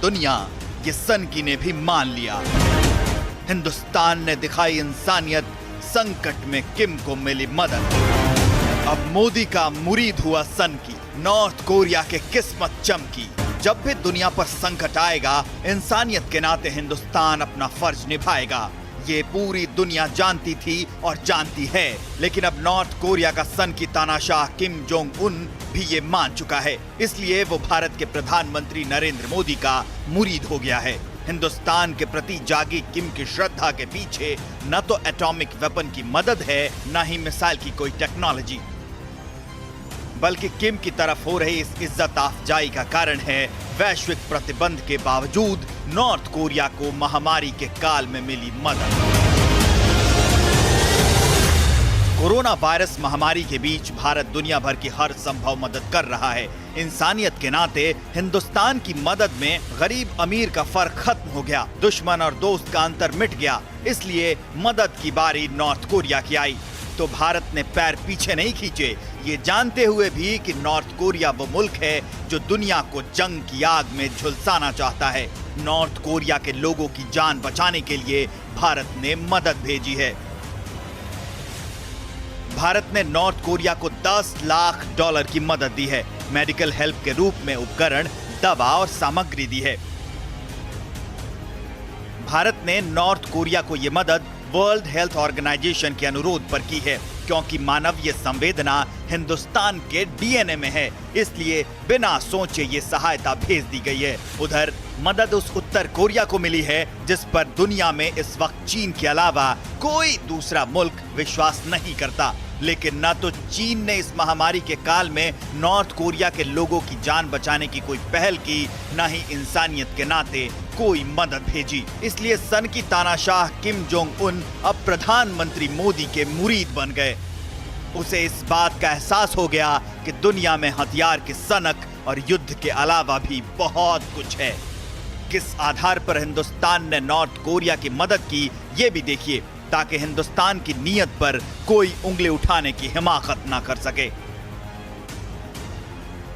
दुनिया ये सन की ने भी मान लिया। हिंदुस्तान ने दिखाई इंसानियत, संकट में किम को मिली मदद। अब मोदी का मुरीद हुआ सन की, नॉर्थ कोरिया के किस्मत चमकी। जब भी दुनिया पर संकट आएगा, इंसानियत के नाते हिंदुस्तान अपना फर्ज निभाएगा। ये पूरी दुनिया जानती थी और जानती है, लेकिन अब नॉर्थ कोरिया का सन की तानाशाह किम जोंग उन भी ये मान चुका है। इसलिए वो भारत के प्रधानमंत्री नरेंद्र मोदी का मुरीद हो गया है। हिंदुस्तान के प्रति जागी किम की श्रद्धा के पीछे न तो एटॉमिक वेपन की मदद है, न ही मिसाइल की कोई टेक्नोलॉजी, बल्कि किम की तरफ हो रही इस इज्जत अफजाई का कारण है वैश्विक प्रतिबंध के बावजूद नॉर्थ कोरिया को महामारी के काल में मिली मदद। कोरोना वायरस महामारी के बीच भारत दुनिया भर की हर संभव मदद कर रहा है। इंसानियत के नाते हिंदुस्तान की मदद में गरीब अमीर का फर्क खत्म हो गया, दुश्मन और दोस्त का अंतर मिट गया। इसलिए मदद की बारी नॉर्थ कोरिया की आई। तो भारत ने पैर पीछे नहीं खींचे, ये जानते हुए भी कि नॉर्थ कोरिया वो मुल्क है जो दुनिया को जंग की आग में झुलसाना चाहता है। नॉर्थ कोरिया के लोगों की जान बचाने के लिए भारत ने मदद भेजी है। भारत ने नॉर्थ कोरिया को $10 लाख की मदद दी है। मेडिकल हेल्प के रूप में उपकरण, दवा और सामग्री दी है। भारत ने नॉर्थ कोरिया को यह मदद वर्ल्ड हेल्थ ऑर्गेनाइजेशन के अनुरोध पर की है, क्योंकि मानवीय संवेदना हिंदुस्तान के डीएनए में है। इसलिए बिना सोचे ये सहायता भेज दी गई है। उधर मदद उस उत्तर कोरिया को मिली है जिस पर दुनिया में इस वक्त चीन के अलावा कोई दूसरा मुल्क विश्वास नहीं करता। लेकिन न तो चीन ने इस महामारी के काल में नॉर्थ कोरिया के लोगों की जान बचाने की कोई पहल की, न ही इंसानियत के नाते कोई मदद भेजी। इसलिए सन की तानाशाह किम जोंग उन अब प्रधानमंत्री मोदी के मुरीद बन गए। उसे इस बात का एहसास हो गया कि दुनिया में हथियार की सनक और युद्ध के अलावा भी बहुत कुछ है। किस आधार पर हिंदुस्तान ने नॉर्थ कोरिया की मदद की, ये भी देखिए, ताकि हिंदुस्तान की नीयत पर कोई उंगली उठाने की हिमाकत ना कर सके।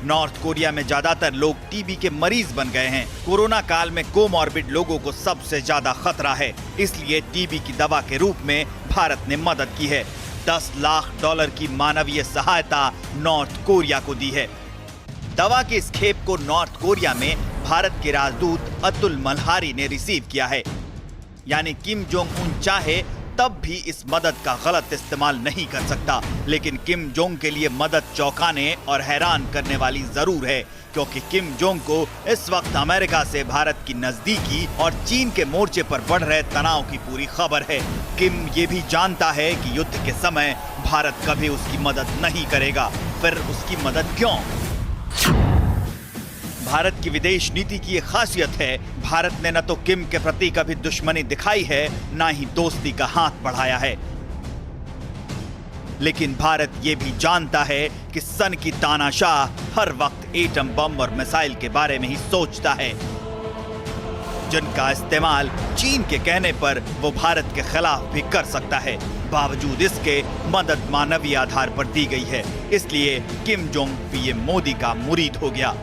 नॉर्थ कोरिया में ज्यादातर लोग टीबी के मरीज बन गए हैं। कोरोना काल में कोमॉर्बिड लोगों को सबसे ज्यादा खतरा है। इसलिए टीबी की दवा के रूप में भारत ने मदद की है। $10 लाख की मानवीय सहायता नॉर्थ कोरिया को दी है। दवा की इस खेप को नॉर्थ कोरिया में भारत के राजदूत अतुल मल्हारी ने रिसीव किया है। यानी किम जोंग उन चाहे तब भी इस मदद का गलत इस्तेमाल नहीं कर सकता। लेकिन किम जोंग के लिए मदद चौंकाने और हैरान करने वाली जरूर है, क्योंकि किम जोंग को इस वक्त अमेरिका से भारत की नजदीकी और चीन के मोर्चे पर बढ़ रहे तनाव की पूरी खबर है। किम ये भी जानता है कि युद्ध के समय भारत कभी उसकी मदद नहीं करेगा। फिर उसकी मदद क्यों? भारत की विदेश नीति की एक खासियत है, भारत ने न तो किम के प्रति कभी दुश्मनी दिखाई है, न ही दोस्ती का हाथ बढ़ाया है। लेकिन भारत ये भी जानता है कि सन की तानाशाह हर वक्त एटम बम और मिसाइल के बारे में ही सोचता है, जिनका इस्तेमाल चीन के कहने पर वो भारत के खिलाफ भी कर सकता है। बावजूद इसके मदद मानवीय आधार पर दी गई है। इसलिए किम जोंग पीएम मोदी का मुरीद हो गया।